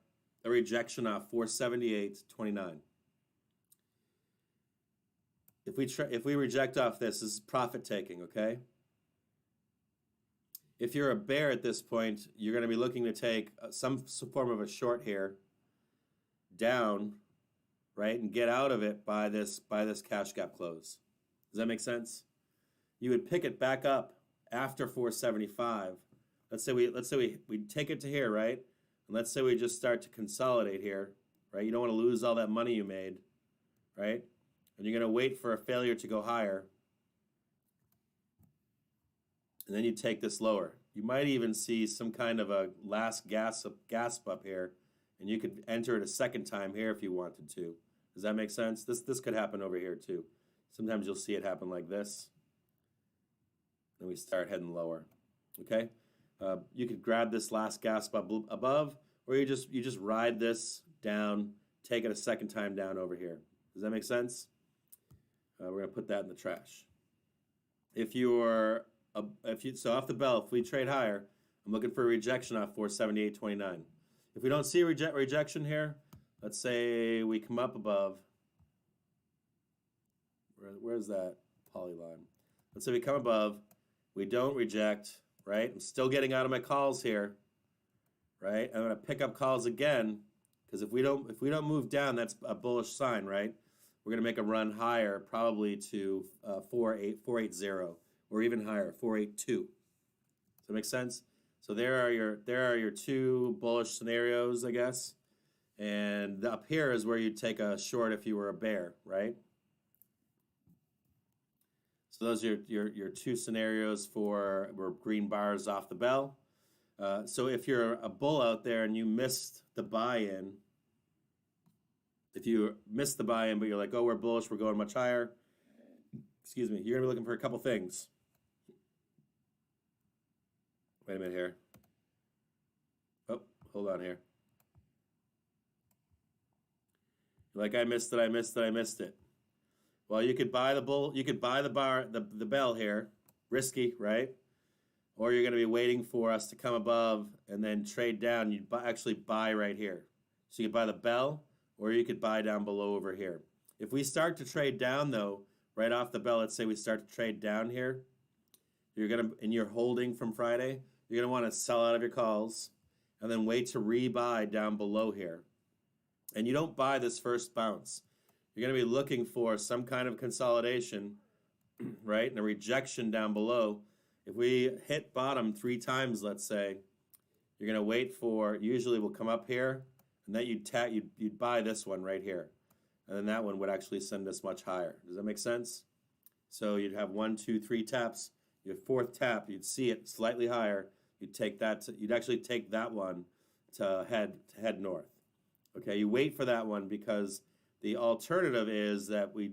a rejection off 478.29. If we reject off this is profit taking, okay? If you're a bear at this point, you're going to be looking to take some form of a short here down, right, and get out of it by this cash gap close. Does that make sense? You would pick it back up after 475. Let's say we take it to here, right? And let's say we just start to consolidate here, right? You don't want to lose all that money you made, right? And you're going to wait for a failure to go higher. And then you take this lower. You might even see some kind of a last gasp up here, and you could enter it a second time here if you wanted to. Does that make sense? This could happen over here too. Sometimes you'll see it happen like this. Then we start heading lower. Okay? You could grab this last gasp up above, or you just ride this down, take it a second time down over here. Does that make sense? We're going to put that in the trash. So off the bell, if we trade higher, I'm looking for a rejection off 478.29. If we don't see a rejection here, let's say we come up above. Where's that polyline? Let's say we come above, we don't reject, right? I'm still getting out of my calls here, right? I'm going to pick up calls again, because if we don't move down, that's a bullish sign, right? We're going to make a run higher, probably to 480, or even higher, 482. Does that make sense? So there are your two bullish scenarios, I guess. And up here is where you'd take a short if you were a bear, right? So those are your two scenarios for where green bars off the bell. So if you're a bull out there and you missed the buy-in, if you missed the buy-in but you're like, oh, we're bullish, we're going much higher, excuse me, you're going to be looking for a couple things. Wait a minute here. Oh, hold on here. Like I missed it. Well, you could buy the bell here, risky, right? Or you're going to be waiting for us to come above and then trade down. You'd actually buy right here. So you could buy the bell, or you could buy down below over here. If we start to trade down, though, right off the bell, let's say we start to trade down here, and you're holding from Friday, you're gonna want to sell out of your calls and then wait to rebuy down below here. And you don't buy this first bounce. You're gonna be looking for some kind of consolidation, right? And a rejection down below. If we hit bottom 3 times, let's say, you're gonna wait for, usually we'll come up here, and then you'd buy this one right here. And then that one would actually send us much higher. Does that make sense? So you'd have 1, 2, 3 taps. Your fourth tap, you'd see it slightly higher. You'd take that. You'd actually take that one to head north. Okay, you wait for that one because the alternative is that let me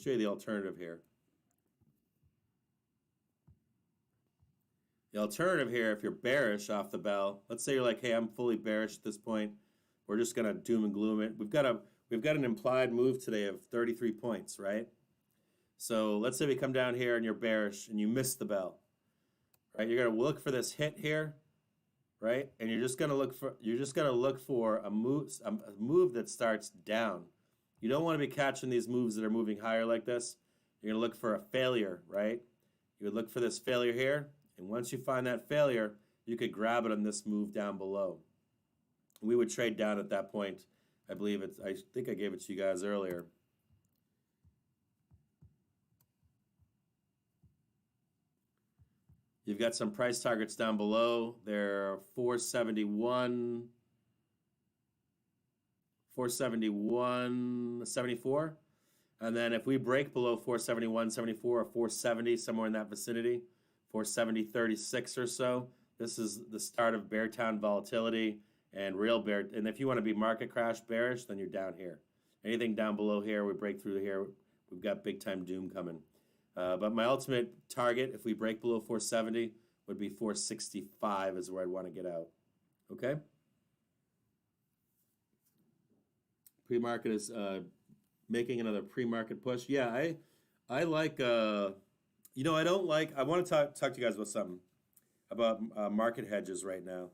show you the alternative here. The alternative here, if you're bearish off the bell, let's say you're like, hey, I'm fully bearish at this point. We're just gonna doom and gloom it. We've got an implied move today of 33 points, right? So let's say we come down here and you're bearish and you miss the bell, right? You're gonna look for this hit here, right? And you're just gonna look for a move that starts down. You don't want to be catching these moves that are moving higher like this. You're gonna look for a failure, right? You would look for this failure here, and once you find that failure, you could grab it on this move down below. We would trade down at that point. I think I gave it to you guys earlier. You've got some price targets down below. They're 471, 471.74. And then if we break below 471.74 or 470, somewhere in that vicinity, 470.36 or so, this is the start of Beartown volatility and real bear. And if you want to be market crash bearish, then you're down here. Anything down below here, we break through here, we've got big time doom coming. But my ultimate target, if we break below 470, would be 465 is where I'd want to get out. Okay? Pre-market is making another pre-market push. Yeah, I like, I want to talk to you guys about something, about market hedges right now.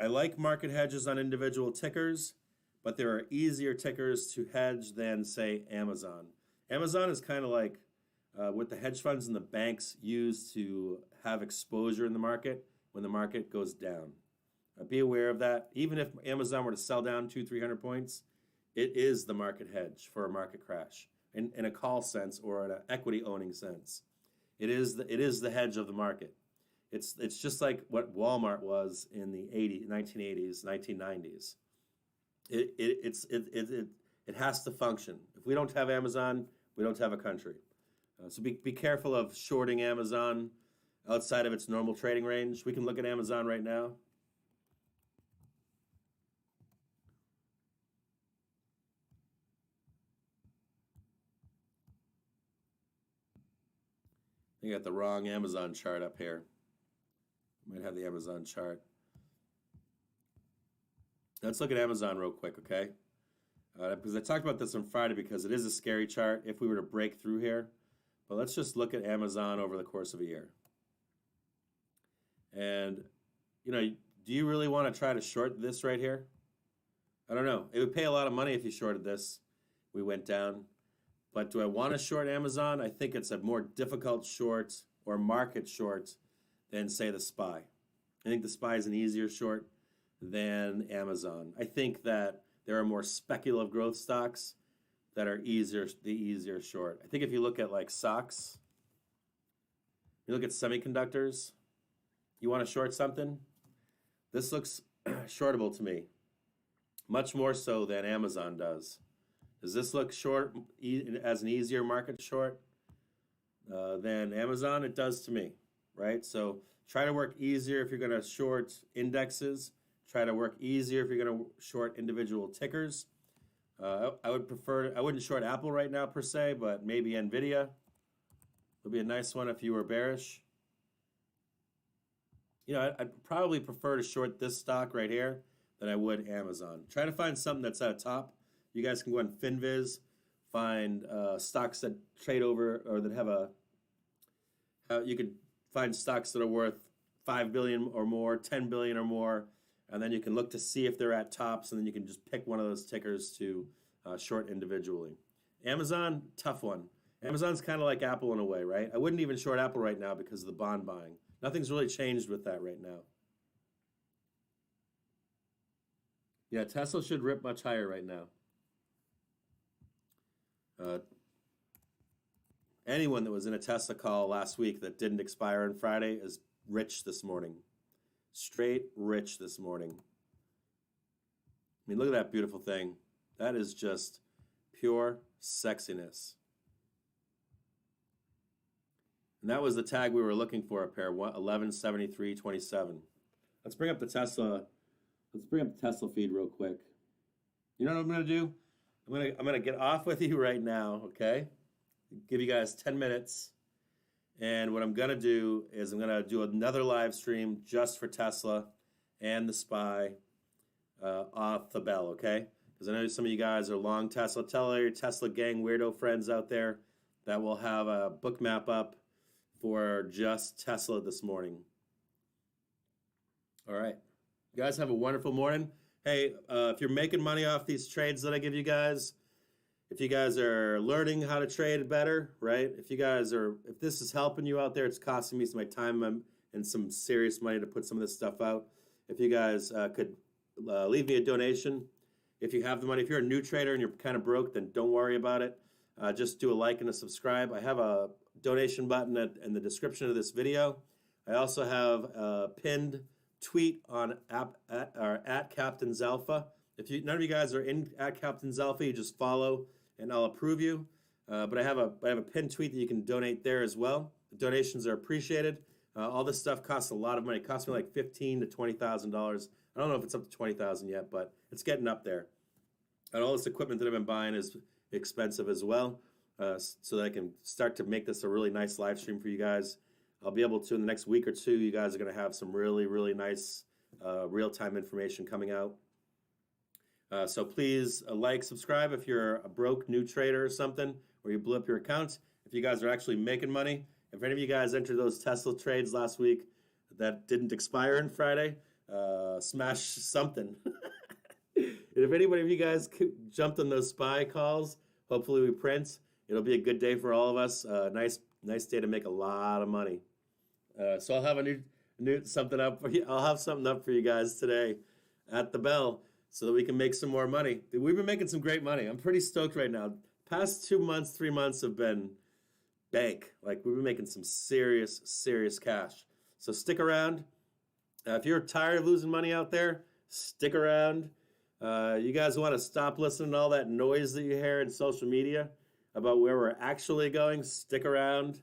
I like market hedges on individual tickers, but there are easier tickers to hedge than, say, Amazon. Amazon is kind of like what the hedge funds and the banks use to have exposure in the market when the market goes down. Be aware of that. Even if Amazon were to sell down 200-300 points, it is the market hedge for a market crash in a call sense or in an equity owning sense. It is the hedge of the market. It's just like what Walmart was in the 1980s, 1990s. It has to function. If we don't have Amazon, we don't have a country. So be careful of shorting Amazon outside of its normal trading range. We can look at Amazon right now. You got the wrong Amazon chart up here. Might have the Amazon chart. Let's look at Amazon real quick, okay? Because I talked about this on Friday because it is a scary chart if we were to break through here. But let's just look at Amazon over the course of a year. And, do you really want to try to short this right here? I don't know. It would pay a lot of money if you shorted this. We went down. But do I want to short Amazon? I think it's a more difficult short or market short than, say, the SPY. I think the SPY is an easier short than Amazon. I think that there are more speculative growth stocks that are the easier short. I think if you look at like stocks, you look at semiconductors, you want to short something, this looks shortable to me, much more so than Amazon does. Does this look short as an easier market short than Amazon? It does to me, right? So try to work easier if you're going to short indexes. Try to work easier if you're going to short individual tickers. I wouldn't short Apple right now per se, but maybe Nvidia would be a nice one if you were bearish. I'd probably prefer to short this stock right here than I would Amazon. Try to find something that's at a top. You guys can go on FinViz, find stocks that trade over or that have you can find stocks that are worth 5 billion or more, 10 billion or more, and then you can look to see if they're at tops, and then you can just pick one of those tickers to short individually. Amazon, tough one. Amazon's kind of like Apple in a way, right? I wouldn't even short Apple right now because of the bond buying. Nothing's really changed with that right now. Yeah, Tesla should rip much higher right now. Uh, Anyone that was in a Tesla call last week that didn't expire on Friday is rich this morning. Straight rich this morning. I mean, look at that beautiful thing. That is just pure sexiness. And that was the tag we were looking for, a pair 1173.27. Let's bring up the Tesla. Let's bring up the Tesla feed real quick. You know what I'm gonna do? I'm gonna get off with you right now, okay? Give you guys 10 minutes. And what I'm gonna do is I'm gonna do another live stream just for Tesla and the SPY off the bell, okay? Because I know some of you guys are long Tesla. Tell all your Tesla gang weirdo friends out there that will have a book map up for just Tesla this morning. All right. You guys have a wonderful morning. Hey, if you're making money off these trades that I give you guys, if you guys are learning how to trade better, right? If this is helping you out there, it's costing me some of my time and some serious money to put some of this stuff out. If you guys could leave me a donation. If you have the money, if you're a new trader and you're kind of broke, then don't worry about it. Just do a like and a subscribe. I have a donation button in the description of this video. I also have a pinned tweet on at Captain's Alpha. If none of you guys are in at Captain's Alpha, you just follow and I'll approve you. But I have a pinned tweet that you can donate there as well. The donations are appreciated. All this stuff costs a lot of money. It costs me like $15,000 to $20,000. I don't know if it's up to $20,000 yet, but it's getting up there. And all this equipment that I've been buying is expensive as well, so that I can start to make this a really nice live stream for you guys. I'll be able to, in the next week or two, you guys are going to have some really, really nice real-time information coming out. So please subscribe if you're a broke new trader or something, or you blew up your account. If you guys are actually making money, if any of you guys entered those Tesla trades last week that didn't expire on Friday, smash something. And if anybody of you guys jumped on those SPY calls, hopefully we print. It'll be a good day for all of us. Nice day to make a lot of money. So I'll have a new something up for you. I'll have something up for you guys today at the bell so that we can make some more money. We've been making some great money. I'm pretty stoked right now. Past 2 months, 3 months have been bank. Like we've been making some serious, serious cash. So stick around. If you're tired of losing money out there, stick around. You guys want to stop listening to all that noise that you hear in social media about where we're actually going, stick around.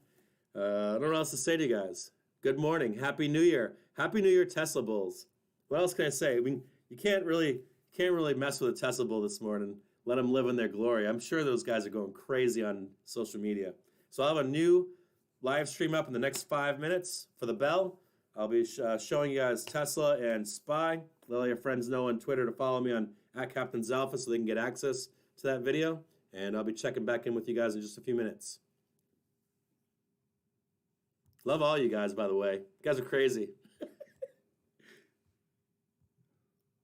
I don't know what else to say to you guys. Good morning. Happy New Year. Happy New Year, Tesla bulls. What else can I say? I mean, you can't really mess with a Tesla bull this morning. Let them live in their glory. I'm sure those guys are going crazy on social media. So I'll have a new live stream up in the next 5 minutes for the bell. I'll be showing you guys Tesla and SPY. Let all your friends know on Twitter to follow me on @Captain's Alpha so they can get access to that video. And I'll be checking back in with you guys in just a few minutes. Love all you guys, by the way. You guys are crazy.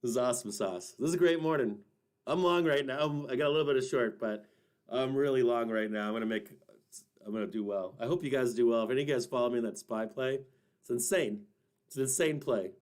This is awesome sauce. This is a great morning. I'm long right now. I got a little bit of short, but I'm really long right now. I'm gonna do well. I hope you guys do well. If any of you guys follow me in that SPY play, it's insane. It's an insane play.